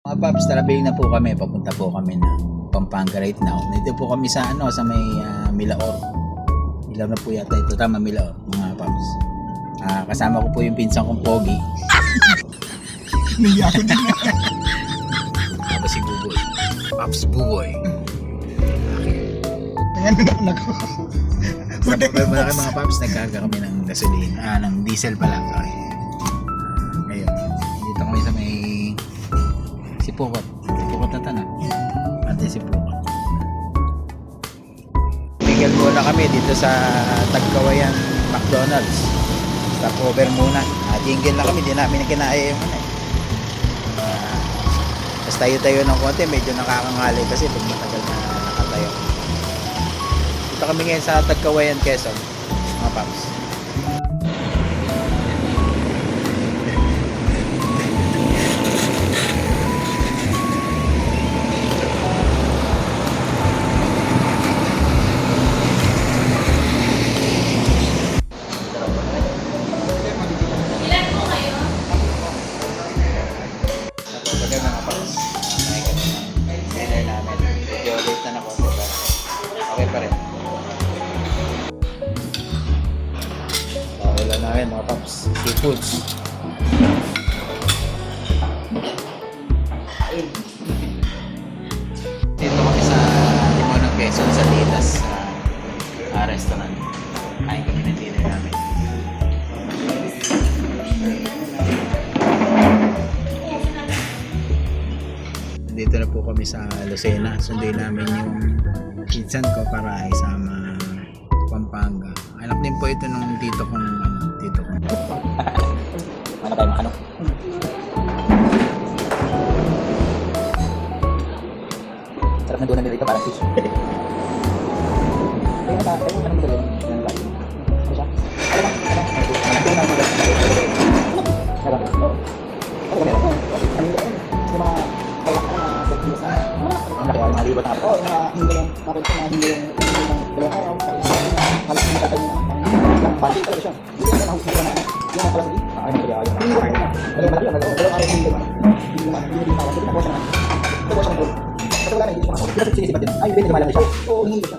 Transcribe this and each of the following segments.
Mga paps, tarabing na po kami. Papunta po kami ng Pampanga right now. Dito po kami sa sa may Milaor. Milaor na po yata ito. Tama, Milaor, mga paps. Kasama ko po yung pinsan kong Pogi. Naiya ko din. Tapos si Buboy. Paps Buboy. Ano na anak ko. Sa malaki mga paps, nagkaga kami ng gasolina. Ng diesel pala. Okay. Ngayon, dito kami sa may Sipukot. Sipukot na tanong. Ante Sipukot. Tinggal muna kami dito sa Tagkawayan McDonald's. Stop over muna. Jingle na kami. Di namin kinaya yung tapos tayo-tayo ng konti. Medyo nakakangali kasi pag matagal na nakatayo. Dito kami ngayon sa Tagkawayan, Quezon. Mga paps. Mga paps, seafoods. Dito kami sa Limon ng Quezon sa Litas restaurant. Kain kami ng dinner namin. Dito na po kami sa Lucena. Sunduin namin yung pinsan ko para isama Pampanga. Anak din po ito nung dito kong dito kong. Ano tayo makano? Sarap na doon na dito parang fish. Kaya na tayo ano mo dali? Ano ba? Ano siya? Ano ba? Malibot na ako. Hindi lang kapag hindi yung dalawang araw. Halos hindi tayo na. Balik talaga siya. Hindi na nahusay na. Yung mga pala ay hindi ayaw. Hindi na. Dalawang araw hindi naman. Hindi naman. Hindi naman. Hindi naman. Ito po siya ng kasi wala na hindi siya makasok. Pero sinisipat din. Ay, hindi naman siya. Oo, hindi siya.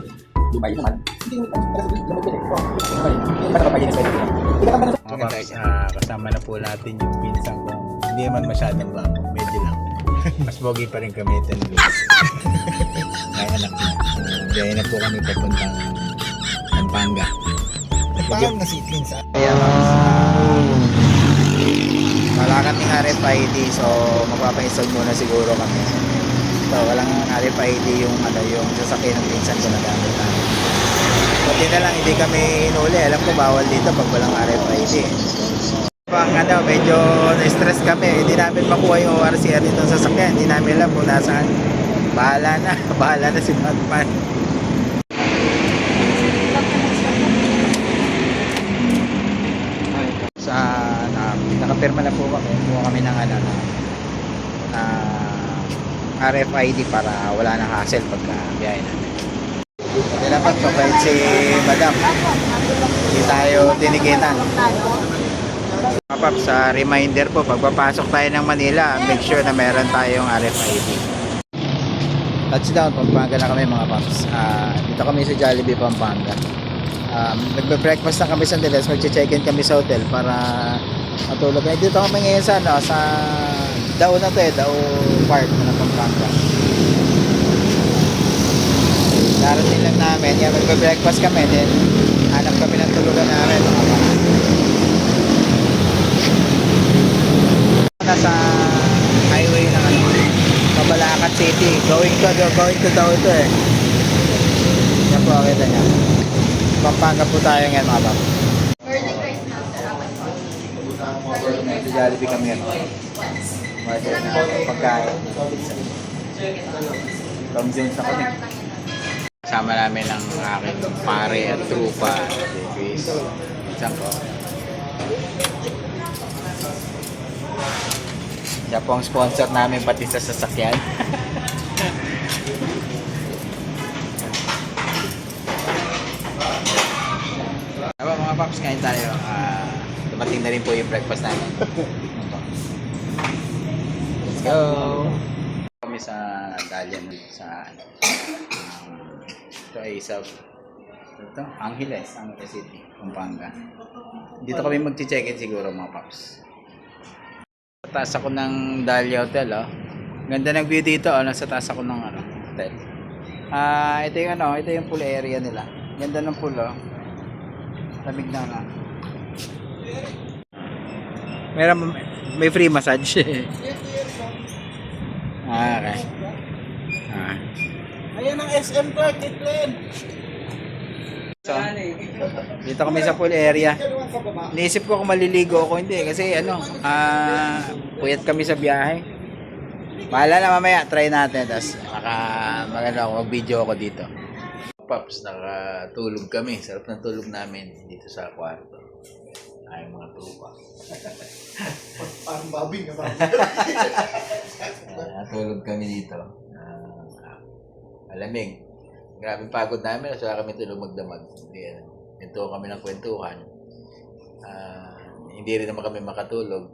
Di ba yun naman? Hindi naman. Pero lamog din. Hindi ba kapag yun kasama na po natin yung pinsang ko. Hindi naman masyadong bako. Medyo lang. Mas bogi pa rin kami 10 days. May anak na. Kaya na po kami papuntang Pampanga. Parang nasitin sa... Ayan. Wala kaming RFID, so magpapa-install muna siguro kami. So walang RFID yung sasakyan ng pinsan ko na gamit namin. Buti na lang hindi kami inuli. Alam ko bawal dito pag walang RFID. Pang medyo na-stress kami. Hindi namin makuha yung ORCR dito sa sasakyan. Hindi namin alam kung nasaan. Bahala na si Batman. Nakapirma na po kami. Kuha kami ng na RFID para wala nang hassle pagka biyahe namin. Hindi dapat mabait si Madam. Hindi tayo tinigitan. Paps, sa reminder po, pagpapasok tayo ng Manila, make sure na meron tayong RFID. Touchdown, Pampanga na kami mga paps. Dito kami sa Jollibee, Pampanga. Nagbe-breakfast na kami sa Diles, mag-check-in kami sa hotel para matulog. Dito kami ngayon sa Dao na to Dao Park na Pampanga. Darating lang namin, magbe-breakfast kami, then hanap kami ng tulugan namin mga paps. Nasa highway ng Mabalacat City, going to Dao ito yan po, kita niya. Pampanga po tayo ngayon mga paps. Sa Jollibee kami yan. Order na pagkain. Tom Jones ako din. Kasama namin ang aking pare at trupa. Chris. Isang ko. Siya po ang sponsor namin pati sa sasakyan. Mga paps, kain tayo. Dumating na rin po yung breakfast namin. Let's go! kami sa Dalian sa ito ay sa Angeles City, Pampanga. Dito kami magche-check-in siguro mga paps. Taas ako ng Dahlia Hotel, oh. Ganda ng view dito, oh. Nasa taas ako ng hotel. Ito yung ito yung pool area nila. Ganda ng pool, oh. Lamig na nga. May free massage. Okay. Ayan ang SM ko, Kitlin. So, dito kami sa pool area. Naisip ko kung maliligo ako, hindi. Kasi puyat kami sa biyahe. Bahala na mamaya, try natin. Tapos, mag-video ako dito. Paps, nakatulog kami. Sarap ng tulog namin dito sa kwarto. Ay, mga tupa. Parang babing na ba? Natulog kami dito. Malamig. Grabe pagod namin. So kami tulog magdamag. Ito kami ng kwentuhan. Hindi rin naman kami makatulog.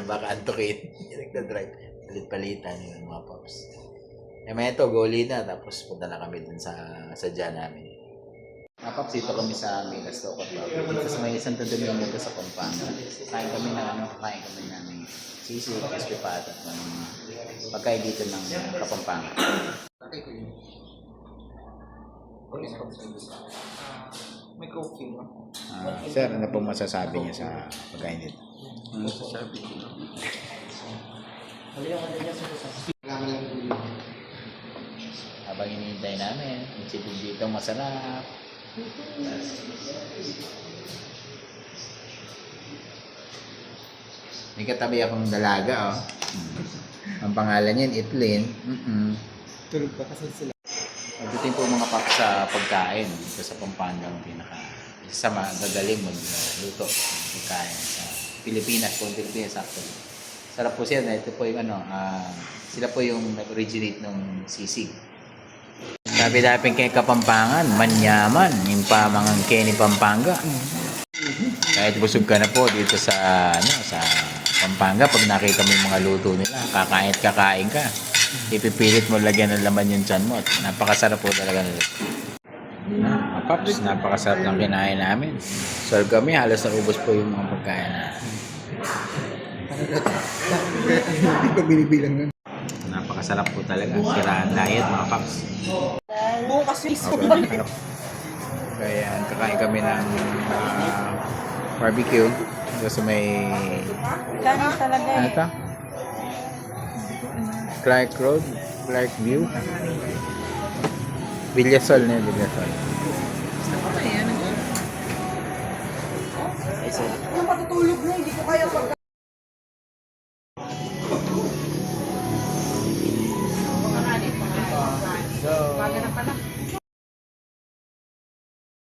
Baka antukin. Nagdadrive. Palit-palitan yun mga pops. May ito, goli na. Tapos punta na kami dun sa dyan namin. Mga pops, dito kami sa Milas Tocot. Dito sa may Santo Domingo sa Pampanga. Kain kami ng sisig, crispy patat. Pagkain dito ng Kapampangan. May coffee mo. Sir, ano pong masasabi niya sa pagkain dito? Masasabi ko. Habang hinihintay namin, yung sipig dito masarap. May katabi akong dalaga, oh. Ang pangalan niyan, Itlin. Tulog pa kasi sila. Pagdating po mga paps sa pagkain dito sa Pampanga, isa sa magagaling magluto ng pagkain sa Pilipinas, kung Pilipinas actually. Sarap po siya, ito po yung sila po yung nag-originate ng sisig. Sabi-dapin kay Kapampangan, manyaman, yung pamangang Kenny Pampanga. Kahit busog ka na po dito sa Pampanga, pag nakita mo yung mga luto nila, kakain ka. Ipipilit mo lagyan ng laman yung tiyan mo. Napakasarap po talaga nila. Paps, napakasarap ng kinain namin. So kami, halos naubos po yung mga pagkain na. Hindi ko binibilang nun. Napakasarap po talaga. Siraan diet mga paps. Bukas yung Okay. Kaya kakain kami ng barbecue. Kasi may... Kaya talaga Ano ito? Clark Road, Clark View. Villasol na yun, Villasol. Ano patutulog na, hindi ko kaya pagka...